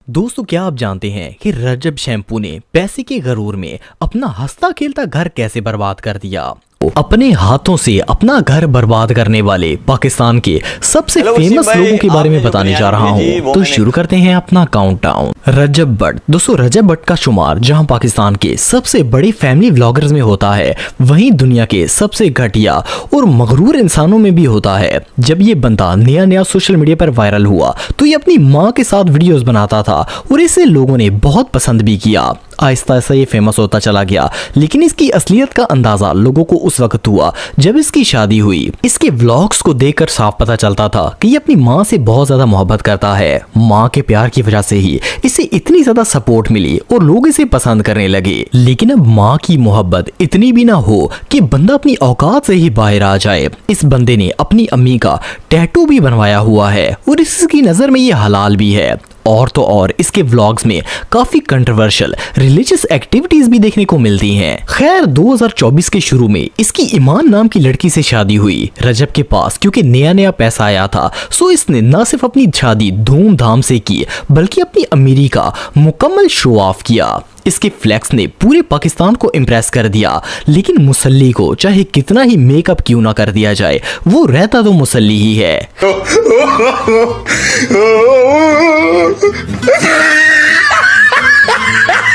दोस्तों, क्या आप जानते हैं कि रजब शैम्पू ने पैसे के गरूर में अपना हंसता खेलता घर कैसे बर्बाद कर दिया। अपने हाथों से अपना घर बर्बाद करने वाले पाकिस्तान के सबसे फेमस लोगों के बारे में बताने जा रहा हूं। तो शुरू करते हैं अपना काउंटडाउन। रजब भट्ट। दोस्तों, रजब भट्ट का शुमार जहां पाकिस्तान के सबसे बड़े फैमिली व्लॉगर्स में होता है, वहीं दुनिया के सबसे घटिया और मगरूर इंसानों में भी होता है। जब ये बंदा नया नया सोशल मीडिया पर वायरल हुआ तो ये अपनी माँ के साथ वीडियोस बनाता था और इसे लोगों ने बहुत पसंद भी किया। आहिस्ता आहिस्ता ये फेमस होता चला गया, लेकिन इसकी असलियत का अंदाजा लोगों को उस वक्त हुआ जब इसकी शादी हुई। इसके व्लॉग्स को देखकर साफ पता चलता था कि ये अपनी माँ से बहुत ज्यादा मोहब्बत करता है। माँ के प्यार की वजह से ही इसे इतनी ज्यादा सपोर्ट मिली और लोग इसे पसंद करने लगे। लेकिन अब माँ की मोहब्बत इतनी भी ना हो कि बंदा अपनी औकात से ही बाहर आ जाए। इस बंदे ने अपनी अम्मी का टैटू भी बनवाया हुआ है और इसकी नजर में ये हलाल भी है। और तो और इसके व्लॉग्स में काफी कंट्रोवर्शियल रिलीजियस एक्टिविटीज भी देखने को मिलती हैं। खैर, 2024 के शुरू में इसकी ईमान नाम की लड़की से शादी हुई। रजब के पास क्योंकि नया नया पैसा आया था, सो इसने न सिर्फ अपनी शादी धूमधाम से की बल्कि अपनी अमीरी का मुकम्मल शो ऑफ किया। इसके फ्लेक्स ने पूरे पाकिस्तान को इम्प्रेस कर दिया। लेकिन मुसल्ली को चाहे कितना ही मेकअप क्यों ना कर दिया जाए, वो रहता तो मुसल्ली ही है।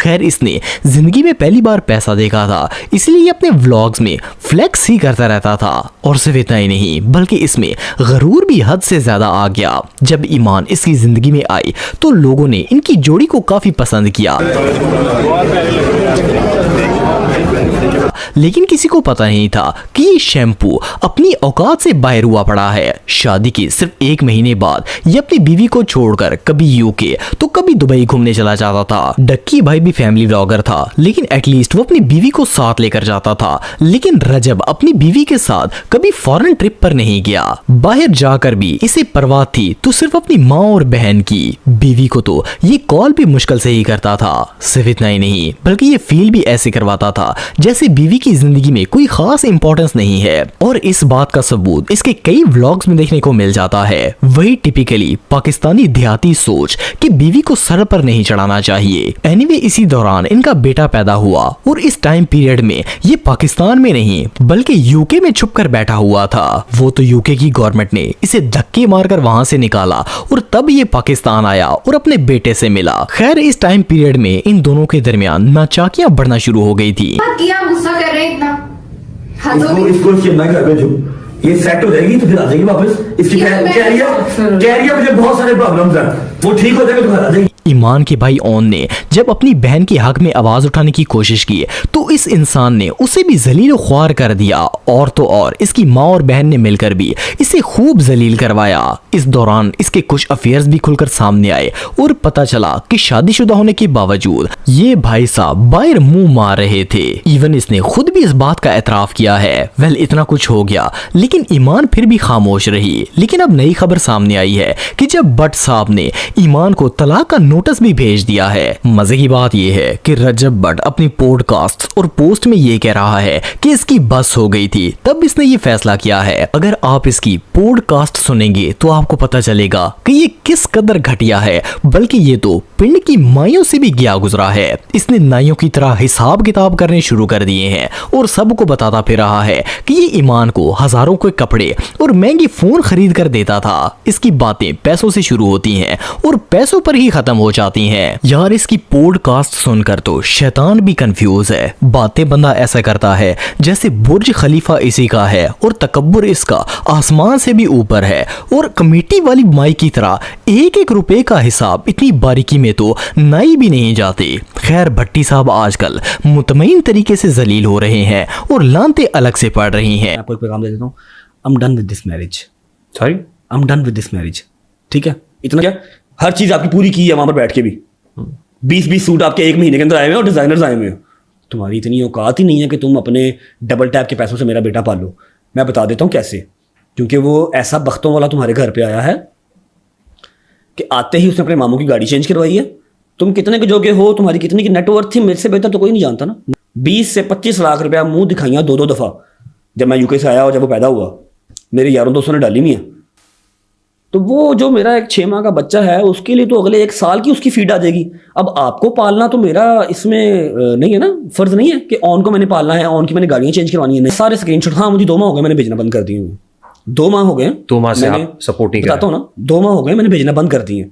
खैर, इसने जिंदगी में पहली बार पैसा देखा था, इसलिए अपने व्लॉग्स में फ्लेक्स ही करता रहता था। और सिर्फ इतना ही नहीं, बल्कि इसमें गरूर भी हद से ज्यादा आ गया। जब ईमान इसकी जिंदगी में आई तो लोगों ने इनकी जोड़ी को काफी पसंद किया, लेकिन किसी को पता नहीं था कि ये शैम्पू अपनी औकात से बाहर हुआ पड़ा है। शादी के सिर्फ 1 महीने बाद ये अपनी बीवी को छोड़कर कभी यूके तो कभी दुबई घूमने चला जाता था। डक्की भाई भी फैमिली व्लॉगर था, लेकिन एटलीस्ट वो अपनी बीवी को साथ लेकर जाता था। लेकिन रजब अपनी बीवी के साथ कभी फॉरेन ट्रिप पर नहीं गया। बाहर जाकर भी इसे परवाह थी तो सिर्फ अपनी माँ और बहन की। बीवी को तो ये कॉल भी मुश्किल से ही करता था। सिर्फ इतना ही नहीं, बल्कि ये फील भी ऐसे करवाता था जैसे बीवी की जिंदगी में कोई खास इंपॉर्टेंस नहीं है। और इस बात का सबूत इसके कई व्लॉग्स में देखने को मिल जाता है। वही टिपिकली पाकिस्तानी देहाती सोच कि बीवी को सर पर नहीं चढ़ाना चाहिए। एनीवे, इसी दौरान इनका बेटा पैदा हुआ और इस टाइम पीरियड में ये पाकिस्तान में नहीं बल्कि यूके में छुपकर बैठा हुआ था। वो तो यूके की गवर्नमेंट ने इसे धक्के मारकर वहां से निकाला और तब ये पाकिस्तान आया और अपने बेटे से मिला। खैर, इस टाइम पीरियड में इन दोनों के दरमियान नाचाकियां बढ़ना शुरू हो गई थी। गुस्सा कर रहे हैं इतना। इसको मैं घर भेजूं, ये सेट हो जाएगी तो फिर आ जाएगी वापस। इसकी कैरियर मुझे बहुत सारे प्रॉब्लम्स हैं, वो ठीक हो जाएगा तो घर आ जाएगी। ईमान के भाई ओन ने जब अपनी बहन के हक में आवाज उठाने की कोशिश की तो इस इंसान ने उसे भी जलील ख्वार कर दिया। और तो और इसकी माँ और बहन ने मिलकर भी इसे खूब जलील करवाया। इस दौरान इसके कुछ अफेयर्स भी खुलकर सामने आए और पता चला कि शादीशुदा होने के बावजूद ये भाई साहब बाहर मुंह मार रहे थे। इवन इसने खुद भी इस बात का एतराफ किया है। वेल, इतना कुछ हो गया, लेकिन ईमान फिर भी खामोश रही। लेकिन अब नई खबर सामने आई है कि जब भट्ट साहब ने ईमान को तलाक का नोटिस भी भेज दिया है। मजे की बात यह है कि रजब भट्ट अपनी पॉडकास्ट और पोस्ट में ये कह रहा है कि इसकी बस हो गई थी, तब इसने ये फैसला किया है। अगर आप इसकी पॉडकास्ट सुनेंगे तो आपको पता चलेगा कि ये किस कदर घटिया है, बल्कि ये तो पिंड की माइयों से भी गया गुजरा है। इसने नाइयों की तरह हिसाब किताब करने शुरू कर दिए हैं और सबको बताता फिर रहा है कि ये ईमान को हजारों के कपड़े और महंगे फोन खरीद कर देता था। इसकी बातें पैसों से शुरू होती हैं और पैसों पर ही खत्म हो जाती हैं। यार, इसकी पॉडकास्ट सुनकर तो शैतान भी कंफ्यूज है। बातें बंदा ऐसा करता है जैसे बुर्ज खलीफा इसी का है और तकब्बुर इसका आसमान से भी ऊपर है। और कमेटी वाली माई की तरह 1-1 रुपए का हिसाब इतनी बारीकी में तो नाई भी नहीं जाते। खैर, भट्टी साहब आजकल मुतमईन तरीके से जलील हो रहे हैं और लानते अलग से पड़ रही हैं। आपको एक पैगाम दे देता हूँ, I'm done with this marriage। Sorry, I'm done with this marriage। ठीक है, इतना क्या, हर चीज आपकी पूरी की है वहां पर बैठ के भी। 20-20 सूट आपके 1 महीने के अंदर आए हुए और डिजाइनर्स आए हुए हैं। तुम्हारी इतनी औकात ही नहीं है कि तुम अपने डबल टैप के पैसों से मेरा बेटा पालो। मैं बता देता हूँ कैसे। क्योंकि वो ऐसा बख्तों वाला तुम्हारे घर पे आया है कि आते ही उसने अपने मामू की गाड़ी चेंज करवाई है। तुम कितने के जोगे हो, तुम्हारी कितनी की नेटवर्थ थी, मेरे से बेहतर तो कोई नहीं जानता ना। 20 से 25 लाख रुपया मुंह दिखाइया 2-2 दफा जब मैं यूके से आया और जब वो पैदा हुआ, मेरे यारों दोस्तों ने डाली हुई है। तो वो जो मेरा एक 6 माह का बच्चा है उसके लिए तो अगले 1 साल की उसकी फीड आ जाएगी। अब आपको पालना तो मेरा इसमें नहीं है ना, फर्ज नहीं है कि ऑन को मैंने पालना है, ऑन की मैंने गाड़ियाँ चेंज करवानी है। नहीं, सारे स्क्रीनशॉट, हाँ मुझे 2 माह हो गए मैंने भेजना बंद कर दिए। 2 माह हो गए, 2 माह से मैंने आप सपोर्ट नहीं कर बताता हूँ ना, 2 माह हो गए मैंने भेजना बंद कर दिए।